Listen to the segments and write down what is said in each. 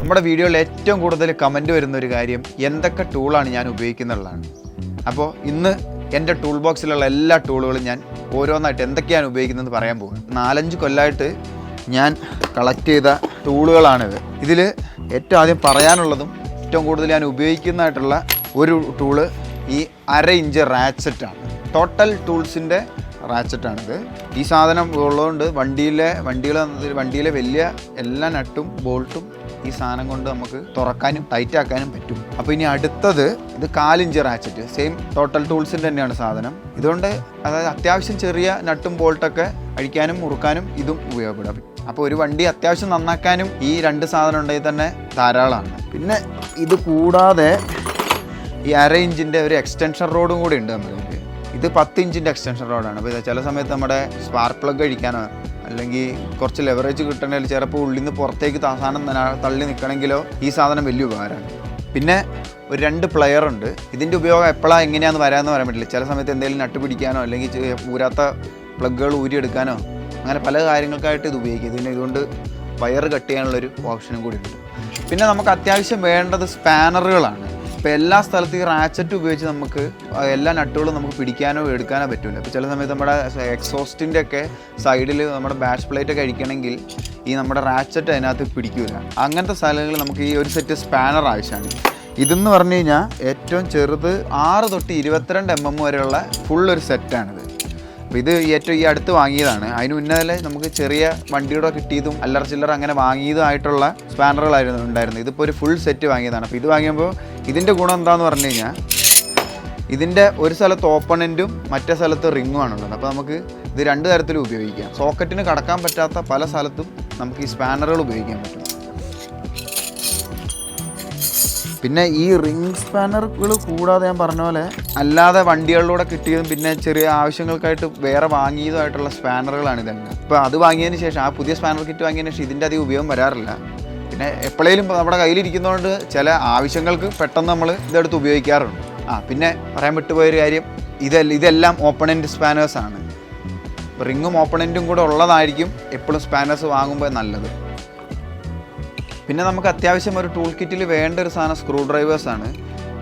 നമ്മുടെ വീഡിയോയിൽ ഏറ്റവും കൂടുതൽ കമൻറ്റ് വരുന്ന ഒരു കാര്യം എന്തൊക്കെ ടൂളാണ് ഞാൻ ഉപയോഗിക്കുന്നുള്ളതാണ്. അപ്പോൾ ഇന്ന് എൻ്റെ ടൂൾ ബോക്സിലുള്ള എല്ലാ ടൂളുകളും ഞാൻ ഓരോന്നായിട്ട് എന്തൊക്കെയാണ് ഉപയോഗിക്കുന്നത് പറയാൻ പോകുന്നത്. 4-5 കൊല്ലമായിട്ട് ഞാൻ കളക്ട് ചെയ്ത ടൂളുകളാണിത്. ഇതിൽ ഏറ്റവും ആദ്യം പറയാനുള്ളതും ഏറ്റവും കൂടുതൽ ഞാൻ ഉപയോഗിക്കുന്നതായിട്ടുള്ള ഒരു ടൂള് ഈ 1/2 ഇഞ്ച് റാച്ചറ്റാണ്. ടോട്ടൽ ടൂൾസിൻ്റെ റാച്ചറ്റാണിത്. ഈ സാധനം ഉള്ളതുകൊണ്ട് വണ്ടിയിലെ വലിയ എല്ലാ നട്ടും ബോൾട്ടും ഈ സാധനം കൊണ്ട് നമുക്ക് തുറക്കാനും ടൈറ്റ് ആക്കാനും പറ്റും. അപ്പോൾ ഇനി അടുത്തത് ഇത് 4 ഇഞ്ച് റാച്ചറ്റ്, സെയിം ടോട്ടൽ ടൂൾസിൻ്റെ തന്നെയാണ് സാധനം. ഇതുകൊണ്ട് അതായത് അത്യാവശ്യം ചെറിയ നട്ടും ബോൾട്ടൊക്കെ അഴിക്കാനും മുറുക്കാനും ഇതും ഉപയോഗപ്പെടും. അപ്പോൾ ഒരു വണ്ടി അത്യാവശ്യം നന്നാക്കാനും ഈ 2 സാധനം ഉണ്ടെങ്കിൽ തന്നെ ധാരാളമാണ്. പിന്നെ ഇത് കൂടാതെ ഈ 1/2 ഇഞ്ചിൻ്റെ ഒരു എക്സ്റ്റൻഷൻ റോഡും കൂടി ഉണ്ട് നമ്മുടെ. ഇത് 10 ഇഞ്ചിൻ്റെ എക്സ്റ്റൻഷൻ റോഡാണ്. അപ്പോൾ ചില സമയത്ത് നമ്മുടെ സ്പാർക്ക് പ്ലഗ് അടിക്കാനോ അല്ലെങ്കിൽ കുറച്ച് ലെവറേജ് കിട്ടണമെങ്കിൽ ചിലപ്പോൾ ഉള്ളിൽ നിന്ന് പുറത്തേക്ക് സാധനം തള്ളി നിൽക്കണമെങ്കിലോ ഈ സാധനം വലിയ ഉപകാരമാണ്. പിന്നെ ഒരു 2 പ്ലെയർ ഉണ്ട്. ഇതിൻ്റെ ഉപയോഗം എപ്പോഴാണ് എങ്ങനെയാണെന്ന് വരാമെന്ന് പറയാൻ പറ്റില്ല. ചില സമയത്ത് എന്തെങ്കിലും നട്ട് പിടിക്കാനോ അല്ലെങ്കിൽ ഊരാത്ത പ്ലഗുകൾ ഊരിയെടുക്കാനോ അങ്ങനെ പല കാര്യങ്ങൾക്കായിട്ട് ഇത് ഉപയോഗിക്കും. ഇതുകൊണ്ട് വയർ കട്ട് ചെയ്യാനുള്ളൊരു ഓപ്ഷനും കൂടി ഉണ്ട്. പിന്നെ നമുക്ക് അത്യാവശ്യം വേണ്ടത് സ്പാനറുകളാണ്. ഇപ്പോൾ എല്ലാ സ്ഥലത്തും ഈ റാച്ചറ്റ് ഉപയോഗിച്ച് നമുക്ക് എല്ലാ നട്ടുകളും നമുക്ക് പിടിക്കാനോ എടുക്കാനോ പറ്റില്ല. ഇപ്പോൾ ചില സമയത്ത് നമ്മുടെ എക്സോസ്റ്റിൻ്റെ ഒക്കെ സൈഡിൽ നമ്മുടെ ബാഷ് പ്ലേറ്റ് ഒക്കെ അടിക്കണമെങ്കിൽ ഈ നമ്മുടെ റാച്ചറ്റ് അതിനകത്ത് പിടിക്കില്ല. അങ്ങനത്തെ സ്ഥലങ്ങളിൽ നമുക്ക് ഈ ഒരു സെറ്റ് സ്പാനർ ആവശ്യമാണ്. ഇതെന്ന് പറഞ്ഞു കഴിഞ്ഞാൽ ഏറ്റവും ചെറുത് 6 തൊട്ട് 22 mm വരെയുള്ള ഫുൾ ഒരു സെറ്റാണിത്. അപ്പോൾ ഇത് ഏറ്റവും ഈ അടുത്ത് വാങ്ങിയതാണ്. അതിന് മുന്നേ നമുക്ക് ചെറിയ വണ്ടിയുടെ കിട്ടിയതും അല്ലറ ചില്ലറ അങ്ങനെ വാങ്ങിയതുമായിട്ടുള്ള സ്പാനറുകളായിരുന്നു ഉണ്ടായിരുന്നത്. ഇതിപ്പോൾ ഒരു ഫുൾ സെറ്റ് വാങ്ങിയതാണ്. അപ്പോൾ ഇത് വാങ്ങിയപ്പോൾ ഇതിൻ്റെ ഗുണം എന്താണെന്ന് പറഞ്ഞു കഴിഞ്ഞാൽ ഇതിൻ്റെ ഒരു സ്ഥലത്ത് ഓപ്പണൻറ്റും മറ്റേ സ്ഥലത്ത് റിങ്ങും ആണുള്ളത്. അപ്പോൾ നമുക്ക് ഇത് 2 തരത്തിലും ഉപയോഗിക്കാം. സോക്കറ്റിന് കടക്കാൻ പറ്റാത്ത പല സ്ഥലത്തും നമുക്ക് ഈ സ്പാനറുകൾ ഉപയോഗിക്കാൻ പറ്റും. പിന്നെ ഈ റിംഗ് സ്പാനറുകൾ കൂടാതെ ഞാൻ പറഞ്ഞ പോലെ അല്ലാതെ വണ്ടികളിലൂടെ കിട്ടിയതും പിന്നെ ചെറിയ ആവശ്യങ്ങൾക്കായിട്ട് വേറെ വാങ്ങിയതുമായിട്ടുള്ള സ്പാനറുകളാണ് ഇതെല്ലാം. ഇപ്പോൾ അത് വാങ്ങിയതിന് ശേഷം ആ പുതിയ സ്പാനർ കിറ്റ് വാങ്ങിയതിന് ശേഷം ഇതിൻ്റെ അധികം ഉപയോഗം വരാറില്ല. പിന്നെ എപ്പോഴേലും നമ്മുടെ കയ്യിലിരിക്കുന്നതുകൊണ്ട് ചില ആവശ്യങ്ങൾക്ക് പെട്ടെന്ന് നമ്മൾ ഇതെടുത്ത് ഉപയോഗിക്കാറുണ്ട്. പിന്നെ പറയാൻ വിട്ടുപോയൊരു കാര്യം, ഇതെല്ലാം ഓപ്പണൻറ്റ് സ്പാനേഴ്സാണ്. റിങ്ങും ഓപ്പണൻറ്റും കൂടെ ഉള്ളതായിരിക്കും എപ്പോഴും സ്പാനേഴ്സ് വാങ്ങുമ്പോൾ നല്ലത്. പിന്നെ നമുക്ക് അത്യാവശ്യം ഒരു ടൂൾ കിറ്റിൽ വേണ്ട ഒരു സാധനം സ്ക്രൂ ഡ്രൈവേഴ്സാണ്.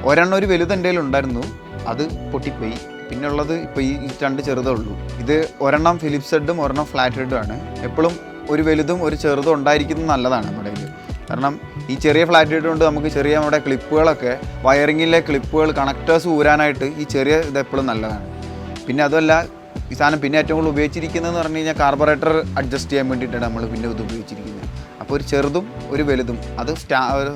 ഒരെണ്ണം ഒരു വലുത് എൻ്റെ ഉണ്ടായിരുന്നു, അത് പൊട്ടിപ്പോയി. പിന്നെ ഉള്ളത് ഇപ്പോൾ ഈ 2 ചെറുതേ ഉള്ളൂ. ഇത് ഒരെണ്ണം ഫിലിപ്സ് ഹെഡും ഒരെണ്ണം ഫ്ലാറ്റ് ഹെഡും ആണ്. എപ്പോഴും ഒരു വലുതും ഒരു ചെറുതും ഉണ്ടായിരിക്കുന്നത് നല്ലതാണ് നമ്മുടെ കയ്യിൽ. കാരണം ഈ ചെറിയ ഫ്ലാറ്റ് ഹെഡ് കൊണ്ട് നമുക്ക് ചെറിയ നമ്മുടെ ക്ലിപ്പുകളൊക്കെ വയറിങ്ങിലെ ക്ലിപ്പുകൾ കണക്റ്റേഴ്സ് ഊരാനായിട്ട് ഈ ചെറിയ ഇത് എപ്പോഴും നല്ലതാണ്. പിന്നെ അതുമല്ല ഈ സാധനം പിന്നെ ഏറ്റവും കൂടുതൽ ഉപയോഗിച്ചിരിക്കുന്നതെന്ന് പറഞ്ഞു കഴിഞ്ഞാൽ കാർബറേറ്റർ അഡ്ജസ്റ്റ് ചെയ്യാൻ വേണ്ടിയിട്ടാണ് നമ്മൾ പിന്നെ ഇത് ഉപയോഗിച്ചിരിക്കുന്നത്. അപ്പോൾ ഒരു ചെറുതും ഒരു വലുതും, അത്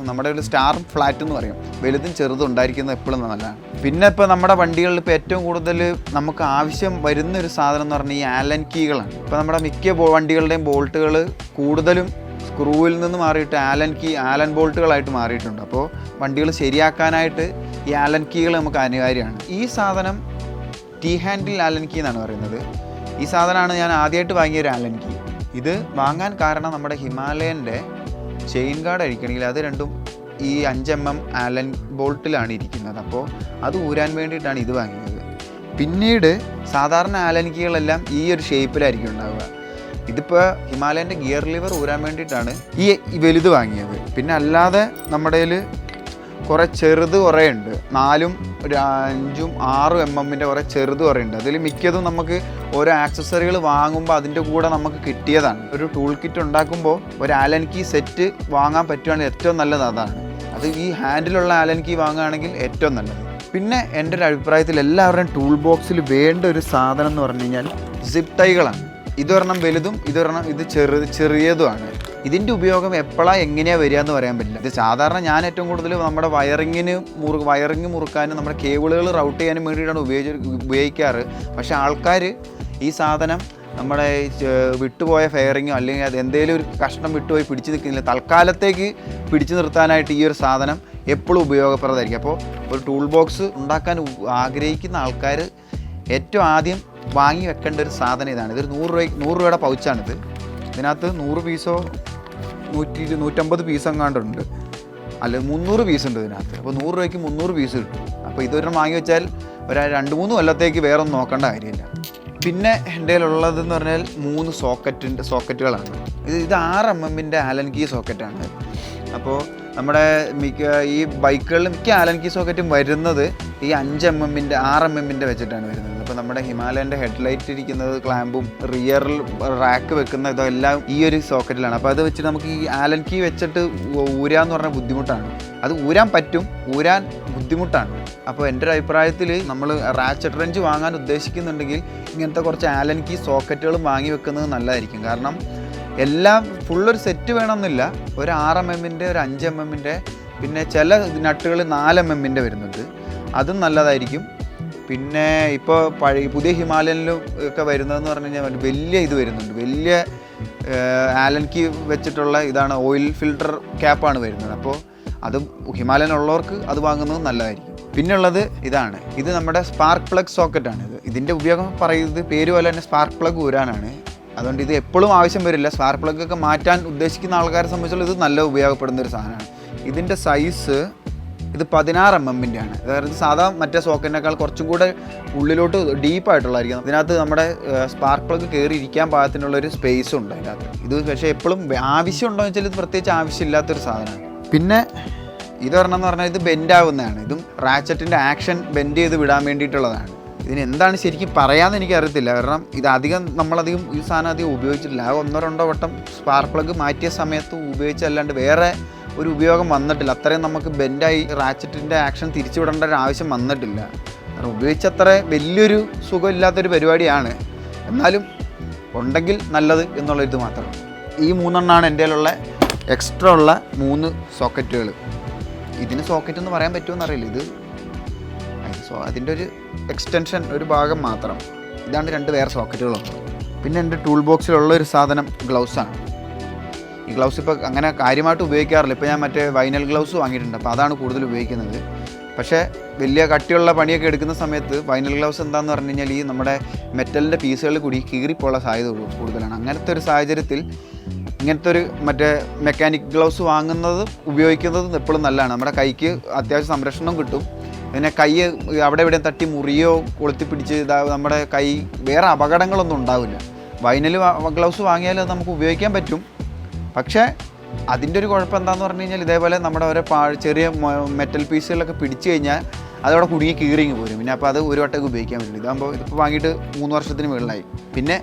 നമ്മുടെ ഒരു സ്റ്റാറും ഫ്ലാറ്റ് എന്ന് പറയും, വലുതും ചെറുതും ഉണ്ടായിരിക്കുന്നത് എപ്പോഴും നല്ലതാണ്. പിന്നെ ഇപ്പോൾ നമ്മുടെ വണ്ടികളിൽ ഇപ്പോൾ ഏറ്റവും കൂടുതൽ നമുക്ക് ആവശ്യം വരുന്നൊരു സാധനം എന്ന് പറഞ്ഞാൽ ഈ ആലൻ കീകളാണ്. ഇപ്പോൾ നമ്മുടെ മിക്ക വണ്ടികളുടെയും ബോൾട്ടുകൾ കൂടുതലും സ്ക്രൂവിൽ നിന്ന് മാറിയിട്ട് ആലൻ ബോൾട്ടുകളായിട്ട് മാറിയിട്ടുണ്ട്. അപ്പോൾ വണ്ടികൾ ശരിയാക്കാനായിട്ട് ഈ ആലൻ കീകൾ നമുക്ക് അനിവാര്യമാണ്. ഈ സാധനം ടീ ഹാൻഡിൽ ആലൻ കീ എന്നാണ് പറയുന്നത്. ഈ സാധനമാണ് ഞാൻ ആദ്യമായിട്ട് വാങ്ങിയൊരു ആലൻ കീ. ഇത് വാങ്ങാൻ കാരണം നമ്മുടെ ഹിമാലയൻ്റെ ചെയിൻ ഗാർഡ് അഴിക്കണമെങ്കിൽ അത് രണ്ടും ഈ 5 mm ആലൻ ബോൾട്ടിലാണ് ഇരിക്കുന്നത്. അപ്പോൾ അത് ഊരാൻ വേണ്ടിയിട്ടാണ് ഇത് വാങ്ങിയത്. പിന്നീട് സാധാരണ ആലൻ കീകളെല്ലാം ഈ ഒരു ഷേപ്പിലായിരിക്കും ഉണ്ടാവുക. ഇതിപ്പോൾ ഹിമാലയൻ്റെ ഗിയർ ലിവർ ഊരാൻ വേണ്ടിയിട്ടാണ് ഈ വലുത് വാങ്ങിയത്. പിന്നെ അല്ലാതെ നമ്മുടെ കയ്യിൽ കുറേ ചെറുത് കുറേ ഉണ്ട്. 4, 5, 6 mm കുറേ ചെറുത് കുറേ ഉണ്ട്. അതിൽ മിക്കതും നമുക്ക് ഓരോ ആക്സസറികൾ വാങ്ങുമ്പോൾ അതിൻ്റെ കൂടെ നമുക്ക് കിട്ടിയതാണ്. ഒരു ടൂൾ കിറ്റ് ഉണ്ടാക്കുമ്പോൾ ഒരു ആലൻ കീ സെറ്റ് വാങ്ങാൻ പറ്റുകയാണെങ്കിൽ ഏറ്റവും നല്ലത് അതാണ്. അത് ഈ ഹാൻഡിലുള്ള ആലൻ കീ വാങ്ങുകയാണെങ്കിൽ ഏറ്റവും നല്ലത്. പിന്നെ എൻ്റെ ഒരു അഭിപ്രായത്തിൽ എല്ലാവരുടെയും ടൂൾ ബോക്സിൽ വേണ്ട ഒരു സാധനം എന്ന് പറഞ്ഞു കഴിഞ്ഞാൽ സിപ്പ് ടൈകളാണ്. ഇതൊരെണ്ണം വലുതും ഇത് ചെറിയതുമാണ്. ഇതിൻ്റെ ഉപയോഗം എപ്പോഴാണ് എങ്ങനെയാണ് വരിക എന്ന് പറയാൻ പറ്റില്ല. ഇത് സാധാരണ ഞാൻ ഏറ്റവും കൂടുതൽ നമ്മുടെ വയറിങ് മുറുക്കാനും നമ്മുടെ കേബിളുകൾ റൗട്ട് ചെയ്യാനും വേണ്ടിയിട്ടാണ് ഉപയോഗിക്കാറ്. പക്ഷേ ആൾക്കാർ ഈ സാധനം നമ്മുടെ വിട്ടുപോയ ഫെയറിങ്ങോ അല്ലെങ്കിൽ അത് എന്തെങ്കിലും ഒരു കഷ്ണം വിട്ടുപോയി പിടിച്ച് നിൽക്കുന്നില്ല, തൽക്കാലത്തേക്ക് പിടിച്ചു നിർത്താനായിട്ട് ഈ ഒരു സാധനം എപ്പോഴും ഉപയോഗപ്രദമായിരിക്കും. അപ്പോൾ ഒരു ടൂൾ ബോക്സ് ഉണ്ടാക്കാൻ ആഗ്രഹിക്കുന്ന ആൾക്കാർ ഏറ്റവും ആദ്യം വാങ്ങി വെക്കേണ്ട ഒരു സാധനം ഇതാണ്. ഇതൊരു 100 രൂപയുടെ പൗച്ചാണിത്. ഇതിനകത്ത് 100 പീസോ 150 പീസ് എങ്ങാണ്ടുണ്ട്, അല്ല 300 പീസ് ഉണ്ട് ഇതിനകത്ത്. അപ്പോൾ 100 രൂപയ്ക്ക് 300 പീസ് കിട്ടും. അപ്പോൾ ഇതൊരെണ്ണം വാങ്ങി വെച്ചാൽ ഒരു 2-3 കൊല്ലത്തേക്ക് വേറെ ഒന്നും നോക്കേണ്ട കാര്യമില്ല. പിന്നെ എൻ്റെ കയ്യിലുള്ളതെന്ന് പറഞ്ഞാൽ 3 സോക്കറ്റുകളാണ്. ഇത് 6 mm ആലൻ കീ സോക്കറ്റാണ്. അപ്പോൾ നമ്മുടെ ഈ ബൈക്കുകളിൽ മിക്ക ആലൻ കീ സോക്കറ്റും വരുന്നത് ഈ 5 mm 6 mm വെച്ചിട്ടാണ് വരുന്നത്. അപ്പോൾ നമ്മുടെ ഹിമാലയൻ്റെ ഹെഡ്ലൈറ്റ് ഇരിക്കുന്നത് ക്ലാമ്പും റിയറിൽ റാക്ക് വെക്കുന്ന ഇതെല്ലാം ഈ ഒരു സോക്കറ്റിലാണ്. അപ്പോൾ അത് വെച്ചിട്ട് നമുക്ക് ഈ ആലൻ കീ വെച്ചിട്ട് ഊരാന്ന് പറഞ്ഞാൽ ബുദ്ധിമുട്ടാണ്. അത് ഊരാൻ പറ്റും, ഊരാൻ ബുദ്ധിമുട്ടാണ്. അപ്പോൾ എൻ്റെ ഒരു അഭിപ്രായത്തിൽ നമ്മൾ റാച്ചറ്റ് റെഞ്ച് വാങ്ങാൻ ഉദ്ദേശിക്കുന്നുണ്ടെങ്കിൽ ഇങ്ങനത്തെ കുറച്ച് ആലൻ കീ സോക്കറ്റുകളും വാങ്ങി വെക്കുന്നത് നല്ലതായിരിക്കും. കാരണം എല്ലാം ഫുള്ളൊരു സെറ്റ് വേണമെന്നില്ല. ഒരു 6 mm, ഒരു 5 mm, പിന്നെ ചില നട്ടുകൾ 4 mm വരുന്നുണ്ട്, അതും നല്ലതായിരിക്കും. പിന്നെ ഇപ്പോൾ പുതിയ ഹിമാലയനിലും ഒക്കെ വരുന്നതെന്ന് പറഞ്ഞു കഴിഞ്ഞാൽ വലിയ ഇത് വരുന്നുണ്ട്, വലിയ ആലൻ കീ വെച്ചിട്ടുള്ള ഇതാണ്, ഓയിൽ ഫിൽട്ടർ ക്യാപ്പാണ് വരുന്നത്. അപ്പോൾ അതും ഹിമാലയൻ ഉള്ളവർക്ക് അത് വാങ്ങുന്നത് നല്ലതായിരിക്കും. പിന്നുള്ളത് ഇതാണ്, ഇത് നമ്മുടെ സ്പാർക്ക് പ്ലഗ് സോക്കറ്റാണ്. ഇതിൻ്റെ ഉപയോഗം പറയുന്നത് പേര് പോലെ തന്നെ സ്പാർക്ക് പ്ലഗ് ഊരാനാണ്. അതുകൊണ്ട് ഇത് എപ്പോഴും ആവശ്യം വരില്ല. സ്പാർക്ക് പ്ലഗ് ഒക്കെ മാറ്റാൻ ഉദ്ദേശിക്കുന്ന ആൾക്കാരെ സംബന്ധിച്ചുള്ള ഇത് നല്ല ഉപയോഗപ്പെടുന്ന ഒരു സാധനമാണ്. ഇതിൻ്റെ സൈസ് ഇത് 16 mm ആണ്. അതായത് സാധാ മറ്റേ സോക്കറ്റിനേക്കാൾ കുറച്ചും കൂടെ ഉള്ളിലോട്ട് ഡീപ്പായിട്ടുള്ളതായിരിക്കും. ഇതിനകത്ത് നമ്മുടെ സ്പാർക്ക് പ്ലഗ് കയറി ഇരിക്കാൻ പാകത്തിനുള്ളൊരു സ്പേസും ഉണ്ട് അതിനകത്ത്. ഇത് പക്ഷേ എപ്പോഴും ആവശ്യമുണ്ടോ എന്ന് വെച്ചാൽ ഇത് പ്രത്യേകിച്ച് ആവശ്യമില്ലാത്തൊരു സാധനമാണ്. പിന്നെ ഇത് പറഞ്ഞെന്ന് പറഞ്ഞാൽ ഇത് ബെൻഡാവുന്നതാണ്. ഇതും റാച്ചറ്റിൻ്റെ ആക്ഷൻ ബെൻഡ് ചെയ്ത് വിടാൻ വേണ്ടിയിട്ടുള്ളതാണ്. ഇതിന് എന്താണ് ശരിക്കും പറയാമെന്ന് എനിക്കറിയത്തില്ല. കാരണം നമ്മളധികം ഈ സാധനം അധികം ഉപയോഗിച്ചിട്ടില്ല. ആ 1-2 വട്ടം സ്പാർക്ക് പ്ലഗ് മാറ്റിയ സമയത്ത് ഉപയോഗിച്ചല്ലാണ്ട് വേറെ ഒരു ഉപയോഗം വന്നിട്ടില്ല. അത്രയും നമുക്ക് ബെൻഡായി റാച്ചറ്റിൻ്റെ ആക്ഷൻ തിരിച്ചു വിടേണ്ട ഒരു ആവശ്യം വന്നിട്ടില്ല. കാരണം ഉപയോഗിച്ചത്ര വലിയൊരു സുഖമില്ലാത്തൊരു പരിപാടിയാണ്. എന്നാലും ഉണ്ടെങ്കിൽ നല്ലത് എന്നുള്ളൊരിത് മാത്രം. ഈ 3 എണ്ണമാണ് എൻ്റെ കയ്യിലുള്ള എക്സ്ട്രാ ഉള്ള 3 സോക്കറ്റുകൾ. ഇതിന് സോക്കറ്റ് എന്ന് പറയാൻ പറ്റുമോ എന്നറിയില്ല. ഇത് അതിൻ്റെ ഒരു എക്സ്റ്റൻഷൻ, ഒരു ഭാഗം മാത്രം. ഇതാണ് 2 വേറെ സോക്കറ്റുകളുണ്ട്. പിന്നെ എൻ്റെ ടൂൾ ബോക്സിലുള്ളൊരു സാധനം ഗ്ലൗസാണ്. ഈ ഗ്ലൗസ് ഇപ്പോൾ അങ്ങനെ കാര്യമായിട്ട് ഉപയോഗിക്കാറില്ല. ഇപ്പോൾ ഞാൻ മറ്റേ വൈനൽ ഗ്ലൗസ് വാങ്ങിയിട്ടുണ്ട്, അപ്പോൾ അതാണ് കൂടുതൽ ഉപയോഗിക്കുന്നത്. പക്ഷേ വലിയ കട്ടിയുള്ള പണിയൊക്കെ എടുക്കുന്ന സമയത്ത് വൈനൽ ഗ്ലൗസ് എന്താണെന്ന് പറഞ്ഞു കഴിഞ്ഞാൽ ഈ നമ്മുടെ മെറ്റലിൻ്റെ പീസുകളിൽ കൂടി കീറിപ്പോയുള്ള സാധ്യത കൂടുതലാണ്. അങ്ങനത്തെ ഒരു സാഹചര്യത്തിൽ ഇങ്ങനത്തെ ഒരു മറ്റേ മെക്കാനിക് ഗ്ലൗസ് ഉപയോഗിക്കുന്നത് എപ്പോഴും നല്ലതാണ്. നമ്മുടെ കൈക്ക് അത്യാവശ്യം സംരക്ഷണം കിട്ടും. പിന്നെ കൈ അവിടെ ഇവിടെ തട്ടി മുറിയോ കൊളുത്തി പിടിച്ച് നമ്മുടെ കൈ വേറെ അപകടങ്ങളൊന്നും ഉണ്ടാവില്ല. വൈനൽ ഗ്ലൗസ് വാങ്ങിയാൽ അത് നമുക്ക് ഉപയോഗിക്കാൻ പറ്റും. പക്ഷേ അതിൻ്റെ ഒരു കുഴപ്പം എന്താണെന്ന് പറഞ്ഞു കഴിഞ്ഞാൽ ഇതേപോലെ നമ്മുടെ ഓരോ ചെറിയ മെറ്റൽ പീസുകളൊക്കെ പിടിച്ചു കഴിഞ്ഞാൽ അതവിടെ കുടുങ്ങി കീറിങ് പോരും. പിന്നെ അപ്പോൾ അത് ഒരു വട്ടമൊക്കെ ഉപയോഗിക്കാൻ പറ്റില്ല. ഇതാകുമ്പോൾ ഇതിപ്പോൾ വാങ്ങിയിട്ട് 3 വർഷത്തിന് മുകളിലായി. പിന്നെ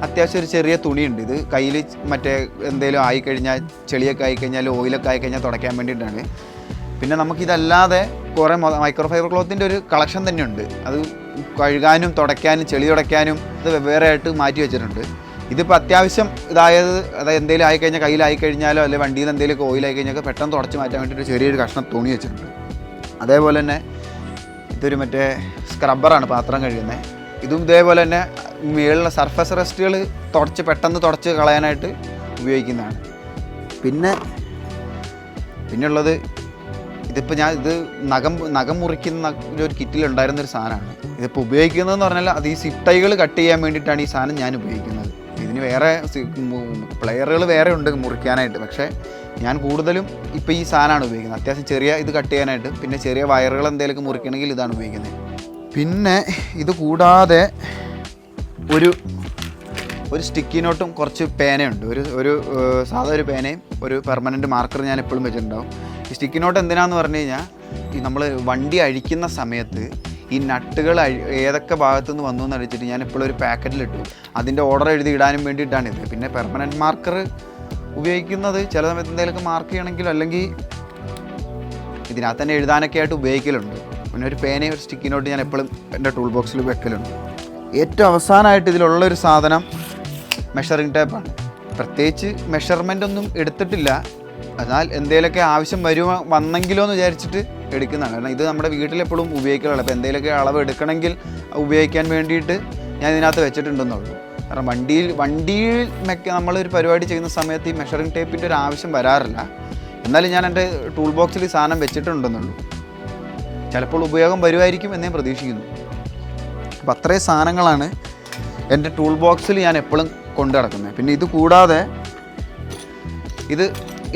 അത്യാവശ്യം ഒരു ചെറിയ തുണിയുണ്ട്. ഇത് കയ്യിൽ മറ്റേ എന്തെങ്കിലും ആയിക്കഴിഞ്ഞാൽ, ചെളിയൊക്കെ ആയിക്കഴിഞ്ഞാൽ, ഓയിലൊക്കെ ആയിക്കഴിഞ്ഞാൽ തുടയ്ക്കാൻ വേണ്ടിയിട്ടാണ്. പിന്നെ നമുക്കിതല്ലാതെ കുറേ മൈക്രോ ഫൈബർ ക്ലോത്തിൻ്റെ ഒരു കളക്ഷൻ തന്നെയുണ്ട്. അത് കഴുകാനും തുടയ്ക്കാനും ചെളി തുടയ്ക്കാനും ഇത് വേറെ ആയിട്ട് മാറ്റി വെച്ചിട്ടുണ്ട്. ഇതിപ്പോൾ അത്യാവശ്യം അതായത് എന്തെങ്കിലും ആയിക്കഴിഞ്ഞാൽ, കയ്യിലായിക്കഴിഞ്ഞാലോ അല്ലെങ്കിൽ വണ്ടിയിൽ നിന്ന് എന്തെങ്കിലുമൊക്കെ ഓയിലായി കഴിഞ്ഞാൽ പെട്ടെന്ന് തുടച്ച് മാറ്റാൻ വേണ്ടിയിട്ട് ചെറിയൊരു കഷ്ണം തുണി വെച്ചിട്ടുണ്ട്. അതേപോലെ തന്നെ ഇതൊരു മറ്റേ സ്ക്രബ്ബറാണ് പാത്രം കഴുകുന്നത്. ഇതും ഇതേപോലെ തന്നെ മുകളിലുള്ള സർഫസ് റെസ്റ്റുകൾ പെട്ടെന്ന് തുടച്ച് കളയാനായിട്ട് ഉപയോഗിക്കുന്നതാണ്. പിന്നെയുള്ളത് ഇതിപ്പോൾ ഇത് നഖം മുറിക്കുന്ന ഒരു കിറ്റിലുണ്ടായിരുന്നൊരു സാധനമാണ്. ഇതിപ്പോൾ ഉപയോഗിക്കുന്നതെന്ന് പറഞ്ഞാൽ അത് ഈ സിപ്റ്റൈകൾ കട്ട് ചെയ്യാൻ വേണ്ടിയിട്ടാണ് ഈ സാധനം ഞാൻ ഉപയോഗിക്കുന്നത്. ഇതിന് വേറെ പ്ലെയറുകൾ വേറെ ഉണ്ട് മുറിക്കാനായിട്ട്. പക്ഷേ ഞാൻ കൂടുതലും ഇപ്പോൾ ഈ സാധനമാണ് ഉപയോഗിക്കുന്നത്. അത്യാവശ്യം ചെറിയ ഇത് കട്ട് ചെയ്യാനായിട്ട്. പിന്നെ ചെറിയ വയറുകൾ എന്തെങ്കിലുമൊക്കെ മുറിക്കണമെങ്കിൽ ഇതാണ് ഉപയോഗിക്കുന്നത്. പിന്നെ ഇത് കൂടാതെ ഒരു സ്റ്റിക്കി നോട്ടും കുറച്ച് പേനയുണ്ട്. ഒരു സാധാ ഒരു പേനയും ഒരു പെർമനൻറ്റ് മാർക്കർ ഞാൻ എപ്പോഴും വെച്ചിട്ടുണ്ടാവും. ഈ സ്റ്റിക്കി നോട്ട് എന്തിനാന്ന് പറഞ്ഞു കഴിഞ്ഞാൽ ഈ നമ്മൾ വണ്ടി അഴിക്കുന്ന സമയത്ത് ഈ നട്ടുകൾ ഏതൊക്കെ ഭാഗത്തു നിന്ന് വന്നു എന്ന് അടിച്ചിട്ട് ഞാൻ എപ്പോഴും ഒരു പാക്കറ്റിലിട്ടു. അതിൻ്റെ ഓർഡർ എഴുതി ഇടാനും വേണ്ടിയിട്ടാണിത്. പിന്നെ പെർമനൻറ്റ് മാർക്കർ ഉപയോഗിക്കുന്നത് ചില സമയത്ത് എന്തെങ്കിലുമൊക്കെ മാർക്ക് ചെയ്യണമെങ്കിലും അല്ലെങ്കിൽ ഇതിനകത്ത് തന്നെ എഴുതാനൊക്കെ ആയിട്ട് ഉപയോഗിക്കലുണ്ട്. പിന്നെ ഒരു പേനയും ഒരു സ്റ്റിക്കി നോട്ട് ഞാൻ എപ്പോഴും എൻ്റെ ടൂൾ ബോക്സിൽ വെക്കലുണ്ട്. ഏറ്റവും അവസാനമായിട്ട് ഇതിലുള്ളൊരു സാധനം മെഷറിംഗ് ടേപ്പാണ്. പ്രത്യേകിച്ച് മെഷർമെൻ്റ് ഒന്നും എടുത്തിട്ടില്ല, എന്നാൽ എന്തെങ്കിലുമൊക്കെ ആവശ്യം വന്നെങ്കിലോ എന്ന് വിചാരിച്ചിട്ട് എടുക്കുന്നതാണ്. കാരണം ഇത് നമ്മുടെ വീട്ടിലെപ്പോഴും ഉപയോഗിക്കാറുള്ളൂ. അപ്പോൾ എന്തെങ്കിലുമൊക്കെ അളവ് എടുക്കണമെങ്കിൽ ഉപയോഗിക്കാൻ വേണ്ടിയിട്ട് ഞാൻ ഇതിനകത്ത് വെച്ചിട്ടുണ്ടെന്നുള്ളൂ. കാരണം വണ്ടിയിൽ നമ്മളൊരു പരിപാടി ചെയ്യുന്ന സമയത്ത് ഈ മെഷറിംഗ് ടേപ്പിൻ്റെ ഒരു ആവശ്യം വരാറില്ല. എന്നാലും ഞാൻ എൻ്റെ ടൂൾ ബോക്സിൽ ഈ സാധനം വെച്ചിട്ടുണ്ടെന്നുള്ളൂ. ചിലപ്പോൾ ഉപയോഗം വരുമായിരിക്കും എന്നേ പ്രതീക്ഷിക്കുന്നു. അപ്പോൾ അത്രയും സാധനങ്ങളാണ് എൻ്റെ ടൂൾ ബോക്സിൽ ഞാൻ എപ്പോഴും കൊണ്ടു നടക്കുന്നത്. പിന്നെ ഇത് കൂടാതെ ഇത്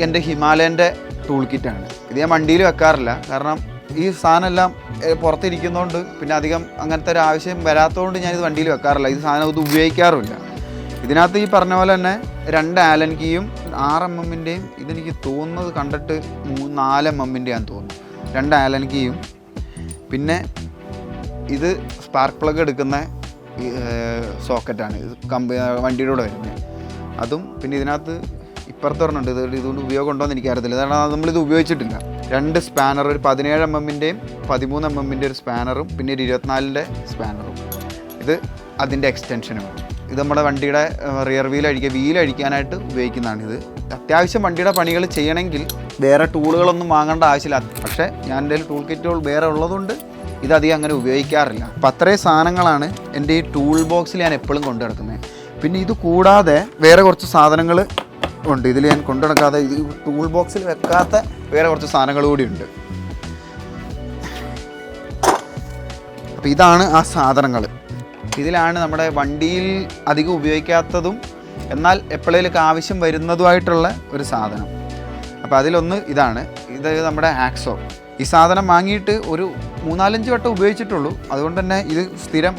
എൻ്റെ ഹിമാലയൻ്റെ ടൂൾ കിറ്റാണ്. ഇത് ഞാൻ വണ്ടിയിൽ വെക്കാറില്ല. കാരണം ഈ സാധനം എല്ലാം പുറത്തിരിക്കുന്നതുകൊണ്ട് പിന്നെ അധികം അങ്ങനത്തെ ഒരു ആവശ്യം വരാത്തതുകൊണ്ട് ഞാനിത് വണ്ടിയിൽ വെക്കാറില്ല. ഇത് സാധനം ഇത് ഉപയോഗിക്കാറുമില്ല. ഇതിനകത്ത് ഈ പറഞ്ഞ പോലെ തന്നെ 2 ആലൻ കീയും 6 mm-ൻ്റെയും ഇതെനിക്ക് തോന്നുന്നത് കണ്ടിട്ട് 4 mm-ൻ്റെയാന്ന് തോന്നുന്നു. 2 ആലൻ കീയും പിന്നെ ഇത് സ്പാർക്ക് പ്ലഗ് എടുക്കുന്ന സോക്കറ്റാണ്. ഇത് വണ്ടിയുടെ കൂടെ വരുന്നത് അതും. പിന്നെ ഇതിനകത്ത് ഇപ്പുറത്ത് പറഞ്ഞിട്ടുണ്ട്. ഇതുകൊണ്ട് ഉപയോഗം ഉണ്ടോ എന്ന് എനിക്കറിയത്തില്ല, കാരണം നമ്മളിത് ഉപയോഗിച്ചിട്ടില്ല. 2 സ്പാനർ, ഒരു 17 mm-ൻ്റെയും 13 mm-ൻ്റെ ഒരു സ്പാനറും പിന്നെ ഒരു 24-ൻ്റെ സ്പാനറും. ഇത് അതിൻ്റെ എക്സ്റ്റൻഷനുമാണ്. ഇത് നമ്മുടെ വണ്ടിയുടെ റിയർ വീലഴിക്കാനായിട്ട് ഉപയോഗിക്കുന്നതാണിത്. അത്യാവശ്യം വണ്ടിയുടെ പണികൾ ചെയ്യണമെങ്കിൽ വേറെ ടൂളുകളൊന്നും വാങ്ങേണ്ട ആവശ്യമില്ല. പക്ഷേ ഞാൻ എൻ്റെ ടൂൾ കിറ്റുകൾ വേറെ ഉള്ളതുകൊണ്ട് ഇതധികം അങ്ങനെ ഉപയോഗിക്കാറില്ല. അപ്പം അത്രയും സാധനങ്ങളാണ് എൻ്റെ ഈ ടൂൾ ബോക്സിൽ ഞാൻ എപ്പോഴും കൊണ്ടു നടക്കുന്നത്. പിന്നെ ഇത് കൂടാതെ വേറെ കുറച്ച് സാധനങ്ങൾ ഉണ്ട് ഇതിൽ ഞാൻ കൊണ്ടു നടക്കാതെ. ഇത് ടൂൾ ബോക്സിൽ വെക്കാത്ത വേറെ കുറച്ച് സാധനങ്ങൾ കൂടിയുണ്ട്. അപ്പോൾ ഇതാണ് ആ സാധനങ്ങൾ. ഇതിലാണ് നമ്മുടെ വണ്ടിയിൽ അധികം ഉപയോഗിക്കാത്തതും എന്നാൽ എപ്പോഴേലൊക്കെ ആവശ്യം വരുന്നതുമായിട്ടുള്ള ഒരു സാധനം. അപ്പോൾ അതിലൊന്ന് ഇതാണ്. ഇത് നമ്മുടെ ആക്സോ. ഈ സാധനം വാങ്ങിയിട്ട് ഒരു 3-4 വട്ടം ഉപയോഗിച്ചിട്ടുള്ളൂ. അതുകൊണ്ട് തന്നെ ഇത് സ്ഥിരം